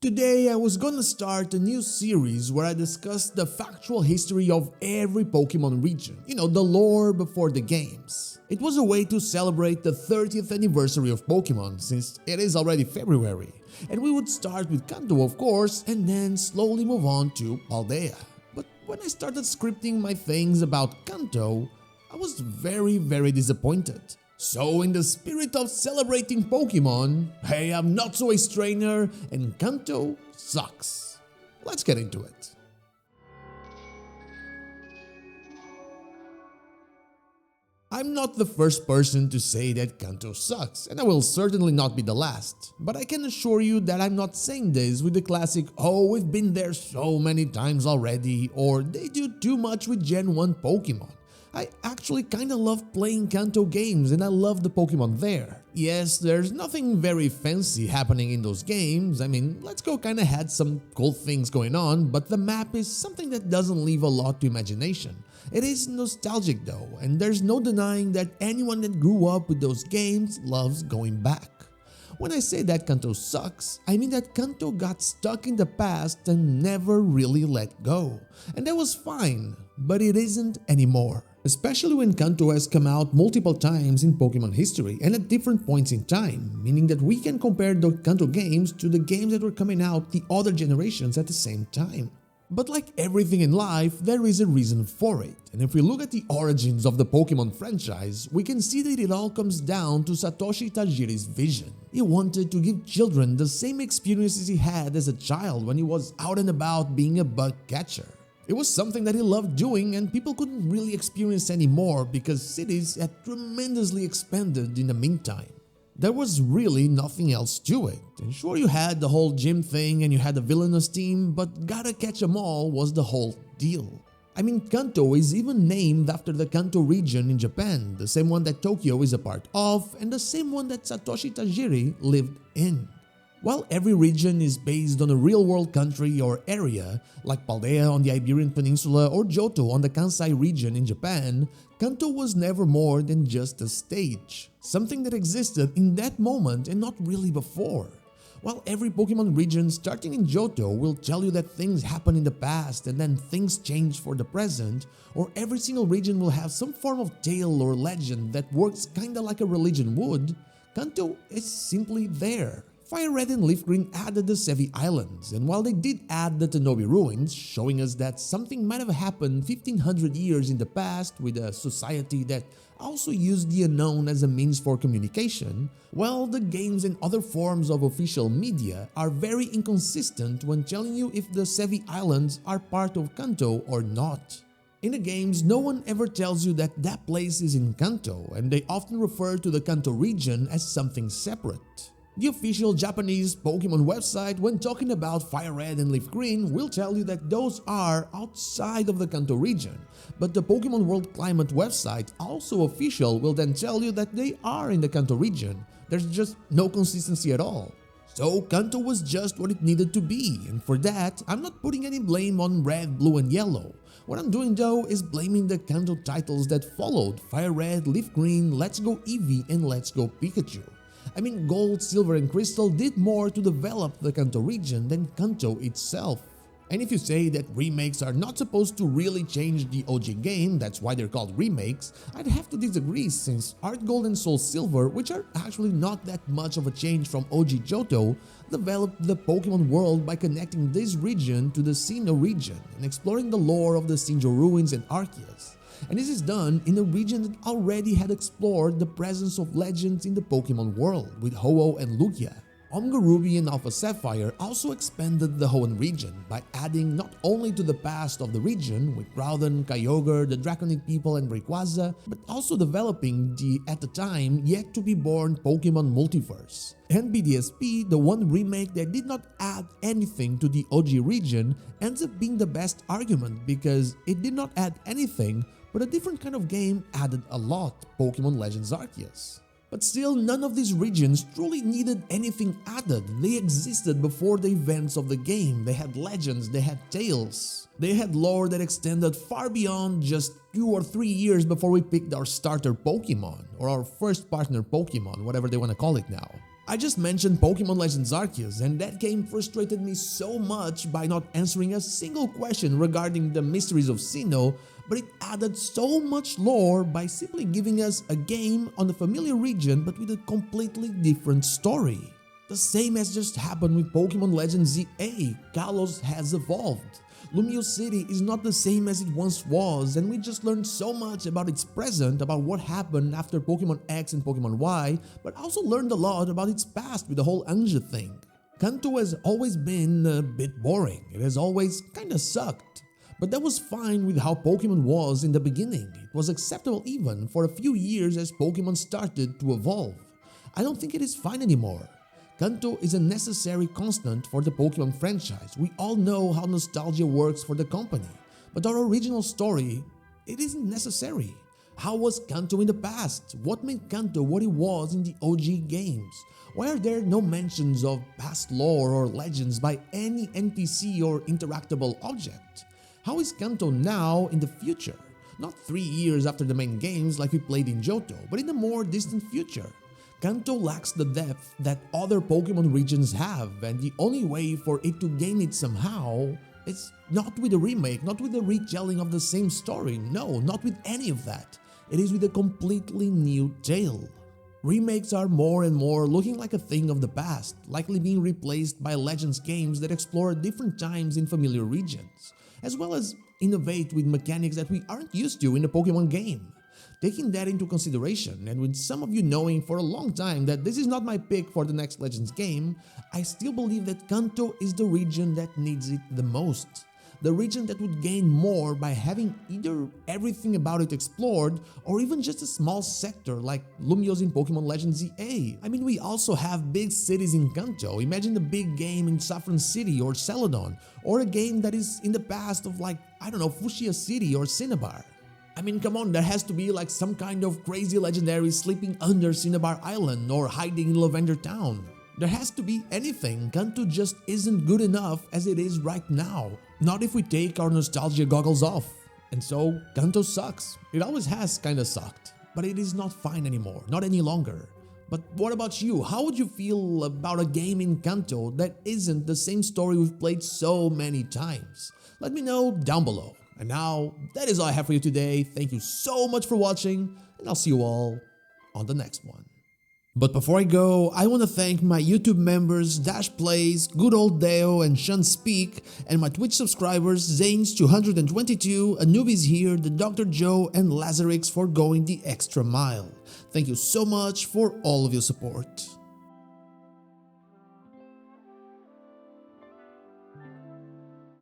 Today I was gonna start a new series where I discuss the factual history of every Pokemon region, the lore before the games. It was a way to celebrate the 30th anniversary of Pokemon since it is already February, and we would start with Kanto of course and then slowly move on to Paldea. But when I started scripting my things about Kanto, I was very disappointed. So in the spirit of celebrating Pokemon, hey, I'm notsoAceTrainer and Kanto sucks. Let's get into it. I'm not the first person to say that Kanto sucks, and I will certainly not be the last. But I can assure you that I'm not saying this with the classic, oh, we've been there so many times already, or they do too much with Gen 1 Pokemon. I actually kinda love playing Kanto games and I love the Pokemon there. Yes, there's nothing very fancy happening in those games. I mean, Let's Go kinda had some cool things going on, but the map is something that doesn't leave a lot to imagination. It is nostalgic though, and there's no denying that anyone that grew up with those games loves going back. When I say that Kanto sucks, I mean that Kanto got stuck in the past and never really let go. And that was fine, but it isn't anymore. Especially when Kanto has come out multiple times in Pokemon history and at different points in time, meaning that we can compare the Kanto games to the games that were coming out the other generations at the same time. But like everything in life, there is a reason for it, and if we look at the origins of the Pokemon franchise, we can see that it all comes down to Satoshi Tajiri's vision. He wanted to give children the same experiences he had as a child when he was out and about being a bug catcher. It was something that he loved doing and people couldn't really experience anymore because cities had tremendously expanded in the meantime. There was really nothing else to it, and sure you had the whole gym thing and you had a villainous team, but gotta catch 'em all was the whole deal. I mean, Kanto is even named after the Kanto region in Japan, the same one that Tokyo is a part of and the same one that Satoshi Tajiri lived in. While every region is based on a real-world country or area, like Paldea on the Iberian Peninsula or Johto on the Kansai region in Japan, Kanto was never more than just a stage, something that existed in that moment and not really before. While every Pokemon region starting in Johto will tell you that things happened in the past and then things change for the present, or every single region will have some form of tale or legend that works kinda like a religion would, Kanto is simply there. Fire Red and Leaf Green added the Sevi Islands, and while they did add the Tenobi ruins, showing us that something might have happened 1500 years in the past with a society that also used the unknown as a means for communication, well, the games and other forms of official media are very inconsistent when telling you if the Sevi Islands are part of Kanto or not. In the games, no one ever tells you that that place is in Kanto, and they often refer to the Kanto region as something separate. The official Japanese Pokemon website, when talking about Fire Red and Leaf Green, will tell you that those are outside of the Kanto region, but the Pokemon World Climate website, also official, will then tell you that they are in the Kanto region. There's just no consistency at all. So Kanto was just what it needed to be, and for that, I'm not putting any blame on Red, Blue and Yellow. What I'm doing though is blaming the Kanto titles that followed Fire Red, Leaf Green, Let's Go Eevee and Let's Go Pikachu. I mean, Gold, Silver and Crystal did more to develop the Kanto region than Kanto itself. And if you say that remakes are not supposed to really change the OG game, that's why they're called remakes, I'd have to disagree since Heart Gold and Soul Silver, which are actually not that much of a change from OG Johto, developed the Pokemon world by connecting this region to the Sinnoh region and exploring the lore of the Sinnoh ruins and Arceus. And this is done in a region that already had explored the presence of legends in the Pokemon world with Ho-Oh and Lugia. Omega Ruby and Alpha Sapphire also expanded the Hoenn region by adding not only to the past of the region with Groudon, Kyogre, the Draconic people and Rayquaza, but also developing the, at the time, yet-to-be-born Pokemon multiverse. And BDSP, the one remake that did not add anything to the OG region, ends up being the best argument because it did not add anything, but a different kind of game added a lot, Pokémon Legends Arceus. But still, none of these regions truly needed anything added. They existed before the events of the game. They had legends, they had tales. They had lore that extended far beyond just 2 or 3 years before we picked our starter Pokemon, or our first partner Pokemon, whatever they want to call it now. I just mentioned Pokémon Legends Arceus, and that game frustrated me so much by not answering a single question regarding the mysteries of Sinnoh, but it added so much lore by simply giving us a game on a familiar region but with a completely different story. The same has just happened with Pokémon Legends Z-A. Kalos has evolved. Lumiose City is not the same as it once was, and we just learned so much about its present, about what happened after Pokémon X and Pokémon Y, but also learned a lot about its past with the whole Anja thing. Kanto has always been a bit boring, it has always kinda sucked. But that was fine with how Pokémon was in the beginning, it was acceptable even for a few years as Pokémon started to evolve. I don't think it is fine anymore. Kanto is a necessary constant for the Pokémon franchise. We all know how nostalgia works for the company, but our original story, it isn't necessary. How was Kanto in the past? What made Kanto what it was in the OG games? Why are there no mentions of past lore or legends by any NPC or interactable object? How is Kanto now in the future? Not 3 years after the main games like we played in Johto, but in a more distant future. Kanto lacks the depth that other Pokémon regions have, and the only way for it to gain it somehow is not with a remake, not with a retelling of the same story, no, not with any of that. It is with a completely new tale. Remakes are more and more looking like a thing of the past, likely being replaced by Legends games that explore different times in familiar regions, as well as innovate with mechanics that we aren't used to in a Pokémon game. Taking that into consideration, and with some of you knowing for a long time that this is not my pick for the next Legends game, I still believe that Kanto is the region that needs it the most. The region that would gain more by having either everything about it explored or even just a small sector like Lumiose in Pokémon Legends Z-A. I mean, we also have big cities in Kanto. Imagine a big game in Saffron City or Celadon, or a game that is in the past of like, I don't know, Fuchsia City or Cinnabar. I mean, come on, there has to be like some kind of crazy legendary sleeping under Cinnabar Island or hiding in Lavender Town. There has to be anything. Kanto just isn't good enough as it is right now. Not if we take our nostalgia goggles off. And so, Kanto sucks. It always has kinda sucked. But it is not fine anymore, not any longer. But what about you? How would you feel about a game in Kanto that isn't the same story we've played so many times? Let me know down below. And now, that is all I have for you today. Thank you so much for watching, and I'll see you all on the next one. But before I go, I want to thank my YouTube members Dash Plays, Good Old Deo, and Shun Speak, and my Twitch subscribers Zanes222, Anubis Here, the Dr. Joe, and Lazarix for going the extra mile. Thank you so much for all of your support.